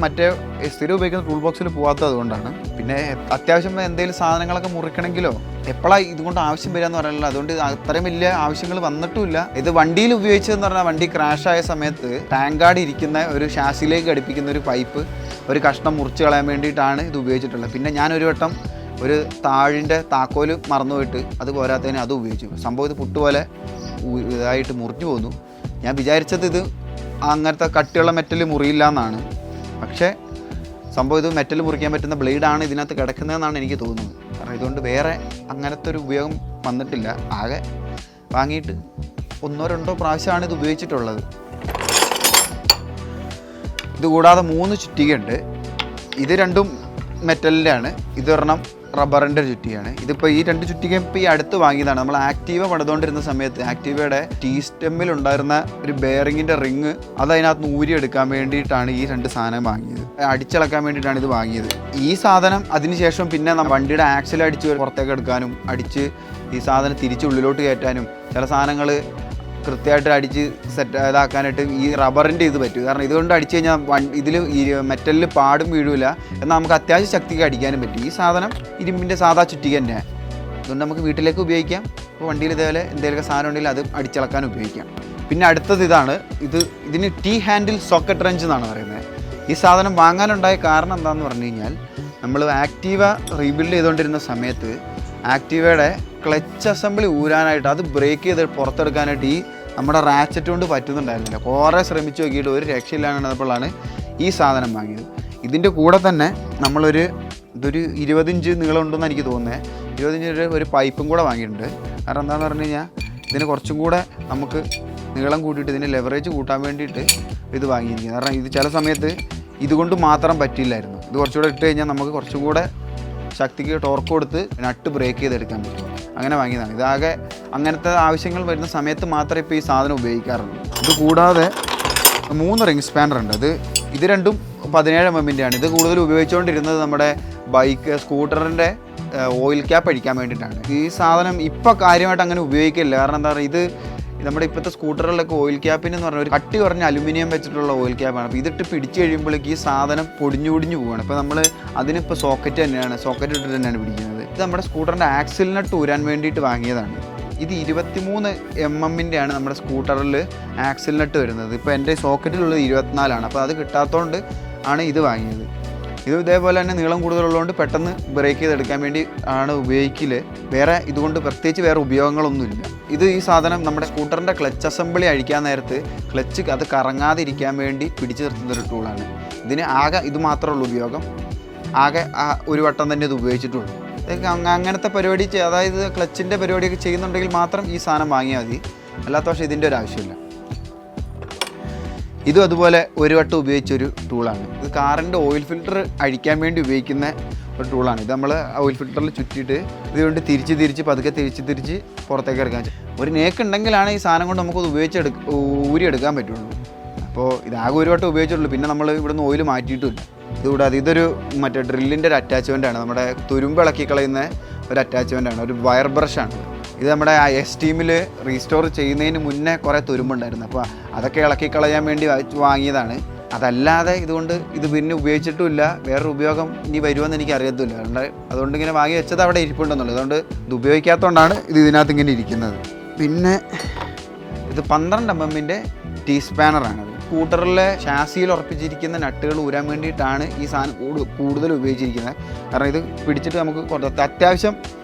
ഉപയോഗിക്കുന്ന ടൂൾ ബോക്സിൽ പോകാത്തത് അതുകൊണ്ടാണ്. പിന്നെ അത്യാവശ്യം എന്തെങ്കിലും സാധനങ്ങളൊക്കെ മുറിക്കണമെങ്കിലോ എപ്പോഴാണ് ഇതുകൊണ്ട് ആവശ്യം വരിക എന്ന് പറയാനില്ല. അതുകൊണ്ട് അത്രയും വലിയ ആവശ്യങ്ങൾ വന്നിട്ടുമില്ല. ഇത് വണ്ടിയിൽ ഉപയോഗിച്ചതെന്ന് പറഞ്ഞാൽ വണ്ടി ക്രാഷായ സമയത്ത് ടാങ്കാർഡ് ഇരിക്കുന്ന ഒരു ഷാസിലേക്ക് ഘടിപ്പിക്കുന്ന ഒരു പൈപ്പ് ഒരു കഷ്ണം മുറിച്ച് കളയാൻ വേണ്ടിയിട്ടാണ് ഇത് ഉപയോഗിച്ചിട്ടുള്ളത്. പിന്നെ ഞാനൊരു വട്ടം ഒരു താഴിൻ്റെ താക്കോല് മറന്നുപോയിട്ട് അത് പോരാത്തതിന് അത് ഉപയോഗിച്ചു. സംഭവം ഇത് പുട്ടുപോലെ ഇതായിട്ട് മുറിഞ്ഞു പോന്നു. ഞാൻ വിചാരിച്ചത് ഇത് അങ്ങനത്തെ കട്ടിയുള്ള മെറ്റൽ മുറിയില്ല എന്നാണ്. പക്ഷേ സംഭവം ഇത് മെറ്റൽ മുറിക്കാൻ പറ്റുന്ന ബ്ലേഡാണ് ഇതിനകത്ത് കിടക്കുന്നതെന്നാണ് എനിക്ക് തോന്നുന്നത്. കാരണം ഇതുകൊണ്ട് വേറെ അങ്ങനത്തെ ഒരു ഉപയോഗം വന്നിട്ടില്ല. ആകെ വാങ്ങിയിട്ട് 1-2 പ്രാവശ്യമാണ് ഇത് ഉപയോഗിച്ചിട്ടുള്ളത്. ഇത് കൂടാതെ 3 ചുറ്റികയുണ്ട്. ഇത് രണ്ടും മെറ്റലിൻ്റെ ആണ്. ഇതൊരെണ്ണം റബ്ബറിൻ്റെ ഒരു ചുറ്റികയാണ്. ഇതിപ്പോൾ ഈ 2 ചുറ്റിക ഇപ്പോൾ ഈ അടുത്ത് വാങ്ങിയതാണ്. നമ്മൾ ആക്റ്റീവ പണിതുകൊണ്ടിരുന്ന സമയത്ത് ആക്റ്റീവയുടെ ടീ സ്റ്റെമ്മിൽ ഉണ്ടായിരുന്ന ഒരു ബെയറിങ്ങിൻ്റെ റിങ് അത് അതിനകത്ത് ഊരിയെടുക്കാൻ വേണ്ടിയിട്ടാണ് ഈ 2 സാധനം വാങ്ങിയത്. അടിച്ചിളക്കാൻ വേണ്ടിയിട്ടാണ് ഇത് വാങ്ങിയത്. ഈ സാധനം അതിനുശേഷം പിന്നെ വണ്ടിയുടെ ആക്സിൽ അടിച്ച് പുറത്തേക്ക് എടുക്കാനും അടിച്ച് ഈ സാധനം തിരിച്ച് ഉള്ളിലോട്ട് കയറ്റാനും ചില സാധനങ്ങൾ കൃത്യമായിട്ട് അടിച്ച് ഇതാക്കാനായിട്ട് ഈ റബ്ബറിൻ്റെ ഇത് പറ്റും. കാരണം ഇതുകൊണ്ട് അടിച്ചു കഴിഞ്ഞാൽ ഇതിൽ ഈ മെറ്റലിൽ പാടും വീഴില്ല. എന്നാൽ നമുക്ക് അത്യാവശ്യം ശക്തിക്ക് അടിക്കാനും പറ്റും. ഈ സാധനം ഇരുമ്പിൻ്റെ സാധാ ചുറ്റിക തന്നെയാണ്. അതുകൊണ്ട് നമുക്ക് വീട്ടിലേക്ക് ഉപയോഗിക്കാം. ഇപ്പോൾ വണ്ടിയിൽ ഇതേപോലെ എന്തെങ്കിലുമൊക്കെ സാധനം ഉണ്ടെങ്കിൽ അത് അടിച്ചിളക്കാൻ ഉപയോഗിക്കാം. പിന്നെ അടുത്തത് ഇതാണ്. ഇതിന് ടീ ഹാൻഡിൽ സോക്കറ്റ് റെഞ്ച് എന്നാണ് പറയുന്നത്. ഈ സാധനം വാങ്ങാനുണ്ടായ കാരണം എന്താണെന്ന് പറഞ്ഞു കഴിഞ്ഞാൽ നമ്മൾ ആക്റ്റീവ റീബിൽഡ് ചെയ്തുകൊണ്ടിരുന്ന സമയത്ത് ആക്റ്റീവയുടെ ക്ലച്ച് അസംബ്ലി ഊരാനായിട്ട് അത് ബ്രേക്ക് ചെയ്ത് പുറത്തെടുക്കാനായിട്ട് ഈ നമ്മുടെ റാച്ചറ്റ് കൊണ്ട് പറ്റുന്നുണ്ടായിരുന്നില്ല. കുറേ ശ്രമിച്ചു നോക്കിയിട്ട് ഒരു രക്ഷയില്ലാണ്ടപ്പോഴാണ് ഈ സാധനം വാങ്ങിയത്. ഇതിൻ്റെ കൂടെ തന്നെ ഇതൊരു 20 ഇഞ്ച് നീളം ഉണ്ടെന്ന് എനിക്ക് തോന്നുന്നത്. 20 ഇഞ്ചിൻ്റെ ഒരു പൈപ്പും കൂടെ വാങ്ങിയിട്ടുണ്ട്. കാരണം എന്താണെന്ന് പറഞ്ഞു കഴിഞ്ഞാൽ ഇതിന് കുറച്ചും കൂടെ നമുക്ക് നീളം കൂട്ടിയിട്ട് ഇതിന് ലെവറേജ് കൂട്ടാൻ വേണ്ടിയിട്ട് ഇത് വാങ്ങിയിരിക്കുന്നത്. കാരണം ഇത് ചില സമയത്ത് ഇതുകൊണ്ട് മാത്രം പറ്റില്ലായിരുന്നു. ഇത് കുറച്ചുകൂടെ ഇട്ട് കഴിഞ്ഞാൽ നമുക്ക് കുറച്ചും കൂടെ ശക്തിക്ക് ടോർക്ക് കൊടുത്ത് നട്ട് ബ്രേക്ക് ചെയ്തെടുക്കാൻ പറ്റും. അങ്ങനെ വാങ്ങിയതാണ്. ഇതാകെ അങ്ങനത്തെ ആവശ്യങ്ങൾ വരുന്ന സമയത്ത് മാത്രമേ ഇപ്പോൾ ഈ സാധനം ഉപയോഗിക്കാറുള്ളൂ. ഇത് കൂടാതെ 3 റിംഗ് സ്പാനർ ഉണ്ട്. ഇത് രണ്ടും 17 mm-ൻ്റെ ആണ്. ഇത് കൂടുതൽ ഉപയോഗിച്ചുകൊണ്ടിരുന്നത് നമ്മുടെ സ്കൂട്ടറിൻ്റെ ഓയിൽ ക്യാപ്പ് അടിക്കാൻ വേണ്ടിയിട്ടാണ്. ഈ സാധനം ഇപ്പോൾ കാര്യമായിട്ട് അങ്ങനെ ഉപയോഗിക്കില്ല. കാരണം എന്താ പറയുക, ഇത് നമ്മുടെ ഇപ്പോഴത്തെ സ്കൂട്ടറുകളിലൊക്കെ ഓയിൽ ക്യാപ്പിന് എന്ന് പറഞ്ഞാൽ ഒരു കട്ടി കുറഞ്ഞ അലുമിനിയം വെച്ചിട്ടുള്ള ഓയിൽ ക്യാപ്പാണ്. അപ്പോൾ ഇതിട്ട് പിടിച്ച് കഴിയുമ്പോഴേക്ക് ഈ സാധനം പൊടിഞ്ഞു പോവുകയാണ്. ഇപ്പോൾ നമ്മൾ അതിനിപ്പോൾ സോക്കറ്റ് ഇട്ടിട്ട് തന്നെയാണ് പിടിക്കുന്നത്. ഇത് നമ്മുടെ സ്കൂട്ടറിൻ്റെ ആക്സിൽ നട്ട് ഊരാൻ വേണ്ടിയിട്ട് വാങ്ങിയതാണ്. ഇത് 23 mm-ൻ്റെ ആണ് നമ്മുടെ സ്കൂട്ടറിൽ ആക്സിൽ നട്ട് വരുന്നത്. ഇപ്പോൾ എൻ്റെ സോക്കറ്റിലുള്ളത് 24 അപ്പോൾ അത് കിട്ടാത്തതുകൊണ്ട് ആണ് ഇത് വാങ്ങിയത്. ഇത് ഇതേപോലെ തന്നെ നീളം കൂടുതലുള്ളതുകൊണ്ട് പെട്ടെന്ന് ബ്രേക്ക് ചെയ്തെടുക്കാൻ വേണ്ടി ആണ് ഉപയോഗിക്കൽ. ഇതുകൊണ്ട് പ്രത്യേകിച്ച് വേറെ ഉപയോഗങ്ങളൊന്നുമില്ല. ഈ സാധനം നമ്മുടെ സ്കൂട്ടറിൻ്റെ ക്ലച്ച് അസംബ്ലി അഴിക്കാൻ നേരത്ത് ക്ലച്ച് അത് കറങ്ങാതിരിക്കാൻ വേണ്ടി പിടിച്ചു നിർത്തുന്നൊരു ടൂളാണ്. ഇതിന് ആകെ ഇത് മാത്രമേ ഉള്ളൂ ഉപയോഗം. ആകെ ഒരു വട്ടം തന്നെ ഇത് ഉപയോഗിച്ചിട്ടുള്ളൂ. അങ്ങനത്തെ പരിപാടി അതായത് ക്ലച്ചിൻ്റെ പരിപാടിയൊക്കെ ചെയ്യുന്നുണ്ടെങ്കിൽ മാത്രം ഈ സാധനം വാങ്ങിയാൽ മതി. അല്ലാത്ത പക്ഷേ ഇതിൻ്റെ ഒരു ആവശ്യമില്ല. ഇതും അതുപോലെ ഒരു വട്ടം ഉപയോഗിച്ചൊരു ടൂളാണ്. ഇത് കാറിൻ്റെ ഓയിൽ ഫിൽറ്റർ അഴിക്കാൻ വേണ്ടി ഉപയോഗിക്കുന്ന ഒരു ടൂളാണ്. ഇത് നമ്മൾ ഓയിൽ ഫിൽറ്ററിൽ ചുറ്റിയിട്ട് ഇതുകൊണ്ട് തിരിച്ച് പതുക്കെ തിരിച്ച് പുറത്തേക്ക് ഇറക്കാൻ. ഒരു നേക്ക് ഉണ്ടെങ്കിലാണ് ഈ സാധനം കൊണ്ട് നമുക്കത് ഊരിയെടുക്കാൻ പറ്റുള്ളൂ. അപ്പോൾ ഇതാകെ ഒരു വട്ടം ഉപയോഗിച്ചിട്ടുള്ളൂ. പിന്നെ നമ്മൾ ഇവിടുന്ന് ഓയിൽ മാറ്റിയിട്ടുമില്ല. ഇതുകൂടാതെ ഇതൊരു ഡ്രില്ലിൻ്റെ ഒരു അറ്റാച്ച്മെൻ്റാണ്. നമ്മുടെ തുരുമ്പ് ഇളക്കി കളയുന്ന ഒരു അറ്റാച്ച്മെൻ്റാണ്. ഒരു വയർ ബ്രഷാണ്. ഇത് നമ്മുടെ എസ്റ്റീമിൽ റീസ്റ്റോർ ചെയ്യുന്നതിന് മുന്നേ കുറേ തുരുമ്പുണ്ടായിരുന്നു. അപ്പോൾ അതൊക്കെ ഇളക്കി കളയാൻ വേണ്ടി വാങ്ങിയതാണ്. അതല്ലാതെ ഇതുകൊണ്ട് ഇത് പിന്നെ ഉപയോഗിച്ചിട്ടുമില്ല, വേറൊരു ഉപയോഗം ഇനി വരുമെന്ന് എനിക്ക് അറിയത്തില്ല. അതുകൊണ്ട് ഇങ്ങനെ വാങ്ങി വെച്ചത് അവിടെ ഇരിപ്പുണ്ടെന്നുള്ളൂ. അതുകൊണ്ട് ഇത് ഉപയോഗിക്കാത്തതുകൊണ്ടാണ് ഇത് ഇതിനകത്ത് ഇങ്ങനെ ഇരിക്കുന്നത്. പിന്നെ ഇത് 12 mm ടീ സ്പാനറാണ്. സ്കൂട്ടറിലെ ഷാസിയിൽ ഉറപ്പിച്ചിരിക്കുന്ന നട്ടുകൾ ഊരാൻ വേണ്ടിയിട്ടാണ് ഈ സാധനം കൂടുതൽ ഉപയോഗിച്ചിരിക്കുന്നത്. കാരണം ഇത് പിടിച്ചിട്ട് നമുക്ക് അത്യാവശ്യം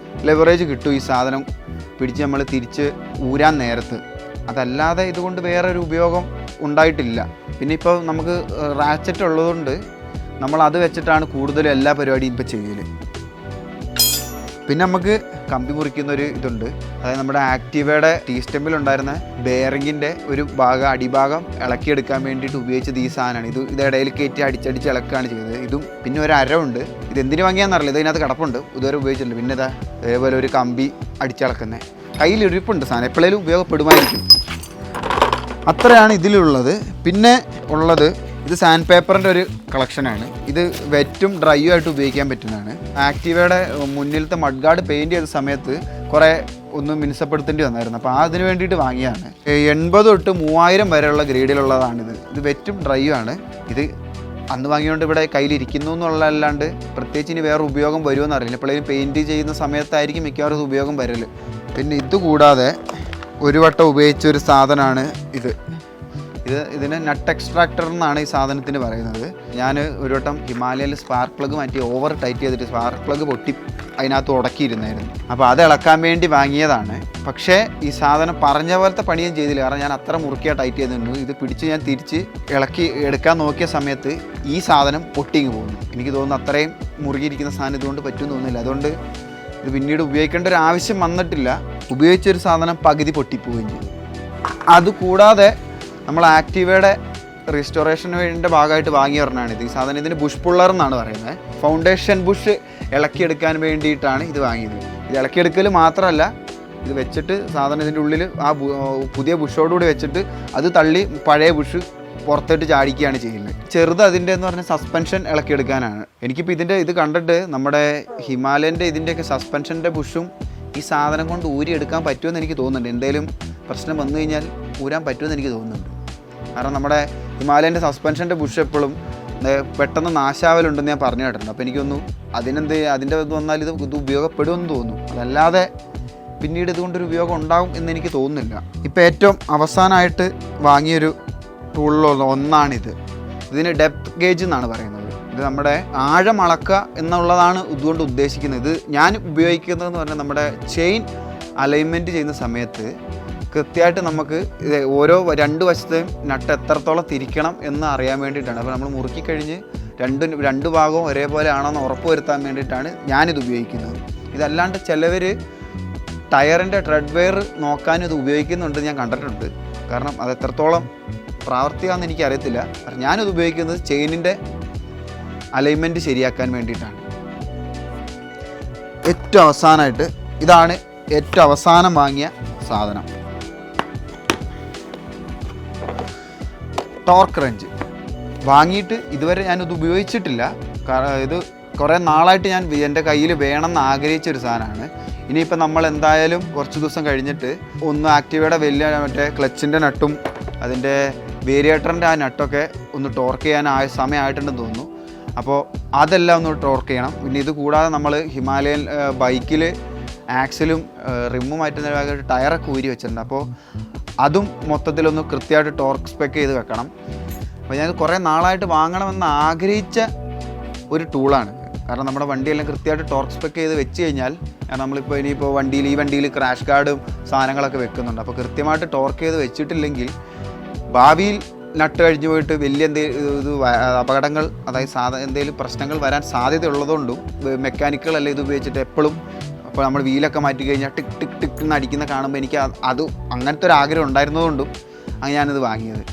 ലെവറേജ് കിട്ടും ഈ സാധനം പിടിച്ച് നമ്മൾ തിരിച്ച് ഊരാൻ നേരത്ത്. അതല്ലാതെ ഇതുകൊണ്ട് വേറൊരു ഉപയോഗം ഉണ്ടായിട്ടില്ല. പിന്നെ ഇപ്പോൾ നമുക്ക് റാച്ചറ്റ് ഉള്ളതുകൊണ്ട് നമ്മൾ അത് വെച്ചിട്ടാണ് കൂടുതലും എല്ലാ പരിപാടിയും ഇപ്പോൾ ചെയ്യൽ. പിന്നെ നമുക്ക് കമ്പി മുറിക്കുന്ന ഒരു ഇതുണ്ട്. അതായത് നമ്മുടെ ആക്റ്റീവയുടെ ടീ സ്റ്റെമ്പിലുണ്ടായിരുന്ന ബെയറിങ്ങിൻ്റെ ഒരു അടിഭാഗം ഇളക്കിയെടുക്കാൻ വേണ്ടിയിട്ട് ഉപയോഗിച്ചത് ഈ സാധനമാണ്. ഇത് ഇടയിൽ കയറ്റി അടിച്ചടിച്ച് ഇളക്കുകയാണ് ചെയ്തത്. ഇതും പിന്നെ ഒരു അരവുണ്ട്. ഇത് എന്തിനു വാങ്ങിയാന്നറിയില്ല, ഇതിനകത്ത് കിടപ്പുണ്ട്, ഇതുവരെ ഉപയോഗിച്ചിട്ടുണ്ട്. പിന്നെ ഇതാ അതേപോലെ ഒരു കമ്പി അടിച്ചിളക്കുന്നത് കയ്യിലിരിപ്പുണ്ട്. സാധനം എപ്പോഴേലും ഉപയോഗപ്പെടുമായിരിക്കും. അത്രയാണ് ഇതിലുള്ളത്. പിന്നെ ഉള്ളത് ഇത് സാൻഡ് പേപ്പറിൻ്റെ ഒരു കളക്ഷനാണ്. ഇത് വെറ്റും ഡ്രൈയും ആയിട്ട് ഉപയോഗിക്കാൻ പറ്റുന്നതാണ്. ആക്റ്റീവയുടെ മുന്നിലത്തെ മഡ് ഗാർഡ് പെയിൻറ് ചെയ്ത സമയത്ത് കുറേ ഒന്ന് മിനുസപ്പെടുത്തേണ്ടി വന്നായിരുന്നു. അപ്പോൾ അതിന് വേണ്ടിയിട്ട് വാങ്ങിയതാണ്. 80 തൊട്ട് 3000 വരെയുള്ള ഗ്രേഡിലുള്ളതാണിത്. ഇത് വെറ്റും ഡ്രൈയും ആണ്. ഇത് അന്ന് വാങ്ങിയോണ്ട് ഇവിടെ കയ്യിലിരിക്കുന്നു എന്നുള്ളതല്ലാണ്ട് പ്രത്യേകിച്ച് ഇനി വേറെ ഉപയോഗം വരുമെന്ന് അറിയില്ല. എപ്പോഴേലും പെയിൻറ് ചെയ്യുന്ന സമയത്തായിരിക്കും മിക്കവാറും ഉപയോഗം വരൽ. പിന്നെ ഇതുകൂടാതെ ഒരു വട്ടം ഉപയോഗിച്ചൊരു സാധനമാണ് ഇതിന് നട്ട് എക്സ്ട്രാക്ടർ എന്നാണ് ഈ സാധനത്തിന് പറയുന്നത്. ഞാൻ ഒരു വട്ടം ഹിമാലയയിൽ സ്പാർക്ക് പ്ലഗ് മാറ്റി ഓവർ ടൈറ്റ് ചെയ്തിട്ട് സ്പാർക്ക് പ്ലഗ് പൊട്ടി അതിനകത്ത് ഉടക്കിയിരുന്നായിരുന്നു. അപ്പോൾ അത് ഇളക്കാൻ വേണ്ടി വാങ്ങിയതാണ്. പക്ഷേ ഈ സാധനം പറഞ്ഞ പോലത്തെ പണിയും ചെയ്തില്ല. കാരണം ഞാൻ അത്ര മുറുക്കിയാണ് ടൈറ്റ് ചെയ്തിട്ടുണ്ട്. ഇത് പിടിച്ച് ഞാൻ തിരിച്ച് ഇളക്കി എടുക്കാൻ നോക്കിയ സമയത്ത് ഈ സാധനം പൊട്ടിങ്ങ് പോകുന്നു. എനിക്ക് തോന്നുന്നു അത്രയും മുറുകിയിരിക്കുന്ന സാധനം ഇതുകൊണ്ട് പറ്റുമെന്ന് തോന്നുന്നില്ല. അതുകൊണ്ട് ഇത് പിന്നീട് ഉപയോഗിക്കേണ്ട ഒരു ആവശ്യം വന്നിട്ടില്ല. ഉപയോഗിച്ചൊരു സാധനം പകുതി പൊട്ടിപ്പോവുകയും ചെയ്തു. അതുകൂടാതെ നമ്മൾ ആക്റ്റീവയുടെ റീസ്റ്റോറേഷൻ്റെ ഭാഗമായിട്ട് വാങ്ങി പറഞ്ഞാണ് ഇത്. ഈ സാധനം ഇതിന് ബുഷ് പുള്ളർ എന്നാണ് പറയുന്നത്. ഫൗണ്ടേഷൻ ബുഷ് ഇളക്കിയെടുക്കാൻ വേണ്ടിയിട്ടാണ് ഇത് വാങ്ങിയത്. ഇത് ഇളക്കിയെടുക്കൽ മാത്രമല്ല, ഇത് വെച്ചിട്ട് സാധനം ഇതിൻ്റെ ഉള്ളിൽ ആ പുതിയ ബുഷോടുകൂടി വെച്ചിട്ട് അത് തള്ളി പഴയ ബുഷ് പുറത്തോട്ട് ചാടിക്കുകയാണ് ചെയ്യുന്നത്. ചെറുത് അതിൻ്റെ എന്ന് പറഞ്ഞാൽ സസ്പെൻഷൻ ഇളക്കിയെടുക്കാനാണ്. എനിക്കിപ്പോൾ ഇത് കണ്ടിട്ട് നമ്മുടെ ഹിമാലയൻ്റെ ഇതിൻ്റെയൊക്കെ സസ്പെൻഷൻ്റെ ബുഷും ഈ സാധനം കൊണ്ട് ഊരിയെടുക്കാൻ പറ്റുമെന്ന് എനിക്ക് തോന്നുന്നുണ്ട്. എന്തെങ്കിലും പ്രശ്നം വന്നു കഴിഞ്ഞാൽ ഊരാൻ പറ്റുമെന്ന് എനിക്ക് തോന്നുന്നുണ്ട്. കാരണം നമ്മുടെ ഹിമാലയൻ്റെ സസ്പെൻഷൻ്റെ ബുഷ് എപ്പോഴും പെട്ടെന്ന് നാശാവലുണ്ടെന്ന് ഞാൻ പറഞ്ഞു കേട്ടിട്ടുണ്ട്. അപ്പോൾ എനിക്കൊന്നു അതിൻ്റെ ഇത് വന്നാൽ ഇത് ഉപയോഗപ്പെടുമെന്ന് തോന്നുന്നു. അതല്ലാതെ പിന്നീട് ഇതുകൊണ്ടൊരു ഉപയോഗം ഉണ്ടാകും എന്നെനിക്ക് തോന്നുന്നില്ല. ഇപ്പോൾ ഏറ്റവും അവസാനമായിട്ട് വാങ്ങിയൊരു ടൂളിലുള്ള ഒന്നാണിത്. ഇതിന് ഡെപ്ത് ഗേജ് എന്നാണ് പറയുന്നത്. ഇത് നമ്മുടെ ആഴം അളക്കുക എന്നുള്ളതാണ് ഇതുകൊണ്ട് ഉദ്ദേശിക്കുന്നത്. ഇത് ഞാൻ ഉപയോഗിക്കുന്നതെന്ന് പറഞ്ഞാൽ നമ്മുടെ ചെയിൻ അലൈൻമെൻറ്റ് ചെയ്യുന്ന സമയത്ത് കൃത്യമായിട്ട് നമുക്ക് ഓരോ 2 വശത്തെയും നട്ട് എത്രത്തോളം തിരിക്കണം എന്ന് അറിയാൻ വേണ്ടിയിട്ടാണ്. അപ്പോൾ നമ്മൾ മുറുക്കി കഴിഞ്ഞ് രണ്ട് ഭാഗവും ഒരേപോലെ ആണെന്ന് ഉറപ്പ് വരുത്താൻ വേണ്ടിയിട്ടാണ് ഞാനിത് ഉപയോഗിക്കുന്നത്. ഇതല്ലാണ്ട് ചിലവർ ടയറിൻ്റെ ട്രെഡ് വെയർ നോക്കാനും ഇത് ഉപയോഗിക്കുന്നുണ്ട് ഞാൻ കണ്ടിട്ടുണ്ട്. കാരണം അത് എത്രത്തോളം പ്രാവർത്തികമാണെന്ന് എനിക്കറിയത്തില്ല. ഞാനിത് ഉപയോഗിക്കുന്നത് ചെയിനിൻ്റെ അലൈൻമെൻറ്റ് ശരിയാക്കാൻ വേണ്ടിയിട്ടാണ്. ഏറ്റവും അവസാനമായിട്ട് ഇതാണ് ഏറ്റവും അവസാനം വാങ്ങിയ സാധനം, ടോർക്ക് റെഞ്ച്. വാങ്ങിയിട്ട് ഇതുവരെ ഞാനിത് ഉപയോഗിച്ചിട്ടില്ല. കാരണം ഇത് കുറേ നാളായിട്ട് ഞാൻ എൻ്റെ കയ്യിൽ വേണമെന്ന് ആഗ്രഹിച്ചൊരു സാധനമാണ്. ഇനിയിപ്പോൾ നമ്മൾ എന്തായാലും കുറച്ച് ദിവസം കഴിഞ്ഞിട്ട് ഒന്ന് ആക്റ്റീവയുടെ വലിയ മറ്റേ ക്ലച്ചിൻ്റെ നട്ടും അതിൻ്റെ വേരിയേറ്ററിൻ്റെ ആ നട്ടൊക്കെ ഒന്ന് ടോർക്ക് ചെയ്യാൻ സമയമായിട്ടുണ്ടെന്ന് തോന്നുന്നു. അപ്പോൾ അതെല്ലാം ഒന്ന് ടോർക്ക് ചെയ്യണം. പിന്നെ ഇത് കൂടാതെ നമ്മൾ ഹിമാലയൻ ബൈക്കിൽ ആക്സിലും റിമ്മും മാറ്റുന്ന ഭാഗമായിട്ട് ടയറൊക്കെ ഊരി വെച്ചിട്ടുണ്ട്. അപ്പോൾ അതും മൊത്തത്തിലൊന്ന് കൃത്യമായിട്ട് ടോർക്ക് സ്പെക്ക് ചെയ്ത് വെക്കണം. അപ്പോൾ ഞാൻ കുറേ നാളായിട്ട് വാങ്ങണമെന്ന് ആഗ്രഹിച്ച ഒരു ടൂളാണ്. കാരണം നമ്മുടെ വണ്ടിയെല്ലാം കൃത്യമായിട്ട് ടോർക്ക് സ്പെക്ക് ചെയ്ത് വെച്ച് കഴിഞ്ഞാൽ നമ്മളിപ്പോൾ ഇനിയിപ്പോൾ ഈ വണ്ടിയിൽ ക്രാഷ് ഗാർഡും സാധനങ്ങളൊക്കെ വെക്കുന്നുണ്ട്. അപ്പോൾ കൃത്യമായിട്ട് ടോർക്ക് ചെയ്ത് വെച്ചിട്ടില്ലെങ്കിൽ ഭാവിയിൽ നട്ട് കഴിഞ്ഞ് പോയിട്ട് വലിയ അപകടങ്ങൾ, അതായത് എന്തെങ്കിലും പ്രശ്നങ്ങൾ വരാൻ സാധ്യതയുള്ളതുകൊണ്ടും മെക്കാനിക്കൽ അല്ല ഇത് ഉപയോഗിച്ചിട്ട് എപ്പോഴും അപ്പോൾ നമ്മൾ വീലൊക്കെ മാറ്റി കഴിഞ്ഞാൽ ടിക് ടിക് ടിക് എന്ന് അടിക്കുന്ന കാണുമ്പോൾ എനിക്ക് അങ്ങനത്തെ ഒരു ആഗ്രഹം ഉണ്ടായിരുന്നതുകൊണ്ടും ഞാനിത് വാങ്ങിയത്.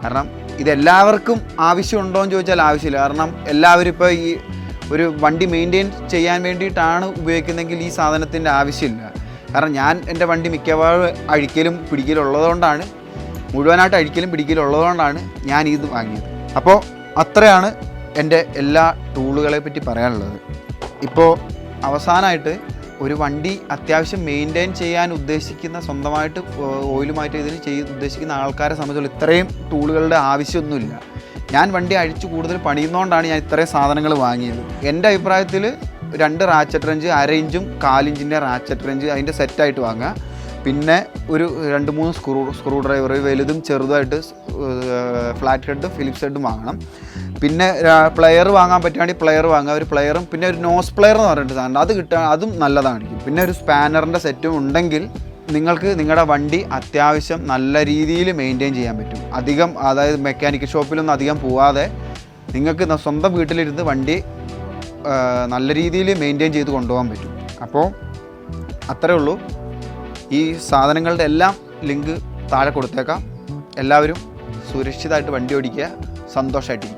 കാരണം ഇതെല്ലാവർക്കും ആവശ്യമുണ്ടോ എന്ന് ചോദിച്ചാൽ ആവശ്യമില്ല. കാരണം എല്ലാവരും ഇപ്പോൾ ഈ ഒരു വണ്ടി മെയിൻറ്റെയിൻ ചെയ്യാൻ വേണ്ടിയിട്ടാണ് ഉപയോഗിക്കുന്നതെങ്കിൽ ഈ സാധനത്തിൻ്റെ ആവശ്യമില്ല. കാരണം ഞാൻ എൻ്റെ വണ്ടി മിക്കവാറും അഴിക്കലും പിടിക്കലും ഉള്ളതുകൊണ്ടാണ്, മുഴുവനായിട്ട് അഴിക്കലും പിടിക്കലും ഉള്ളതുകൊണ്ടാണ് ഞാൻ ഇത് വാങ്ങിയത്. അപ്പോൾ അത്രയാണ് എൻ്റെ എല്ലാ ടൂളുകളെ പറ്റി പറയാനുള്ളത്. ഇപ്പോൾ അവസാനമായിട്ട് ഒരു വണ്ടി അത്യാവശ്യം മെയിൻറ്റെയിൻ ചെയ്യാൻ ഉദ്ദേശിക്കുന്ന, സ്വന്തമായിട്ട് ഓയിലുമായിട്ട് ഇതിന് ഉദ്ദേശിക്കുന്ന ആൾക്കാരെ സംബന്ധിച്ചുള്ള ഇത്രയും ടൂളുകളുടെ ആവശ്യമൊന്നുമില്ല. ഞാൻ വണ്ടി അഴിച്ച് കൂടുതൽ പണിയുന്നതുകൊണ്ടാണ് ഞാൻ ഇത്രയും സാധനങ്ങൾ വാങ്ങിയത്. എൻ്റെ അഭിപ്രായത്തിൽ 2 റാച്ചറ്റ് റെഞ്ച്, 1/2 ഇഞ്ചും 1/4 ഇഞ്ചിൻ്റെ റാച്ചറ്റ് റെഞ്ച് അതിൻ്റെ സെറ്റായിട്ട് വാങ്ങുക. പിന്നെ ഒരു 2-3 സ്ക്രൂ ഡ്രൈവർ, വലുതും ചെറുതായിട്ട് ഫ്ലാറ്റ് ഹെഡും ഫിലിപ്സ് ഹെഡും വാങ്ങണം. പിന്നെ പ്ലെയർ വാങ്ങാൻ പറ്റുകയാണെങ്കിൽ പ്ലെയർ വാങ്ങുക, ഒരു പ്ലെയറും പിന്നെ ഒരു നോസ് പ്ലെയർ എന്ന് പറഞ്ഞിട്ട് സാധനം അത് കിട്ടുക, അതും നല്ലതായിരിക്കും. പിന്നെ ഒരു സ്പാനറിൻ്റെ സെറ്റും ഉണ്ടെങ്കിൽ നിങ്ങൾക്ക് നിങ്ങളുടെ വണ്ടി അത്യാവശ്യം നല്ല രീതിയിൽ മെയിൻറ്റെയിൻ ചെയ്യാൻ പറ്റും. അധികം അതായത് മെക്കാനിക്കൽ ഷോപ്പിലൊന്നും അധികം പോവാതെ നിങ്ങൾക്ക് സ്വന്തം വീട്ടിലിരുന്ന് വണ്ടി നല്ല രീതിയിൽ മെയിൻറ്റെയിൻ ചെയ്ത് കൊണ്ടുപോകാൻ പറ്റും. അപ്പോൾ അത്രേ ഉള്ളൂ. ഈ സാധനങ്ങളുടെ എല്ലാം ലിങ്ക് താഴെ കൊടുത്തേക്കാം. എല്ലാവരും സുരക്ഷിതമായിട്ട് വണ്ടി ഓടിക്കുക, സന്തോഷമായിട്ടിരിക്കുക.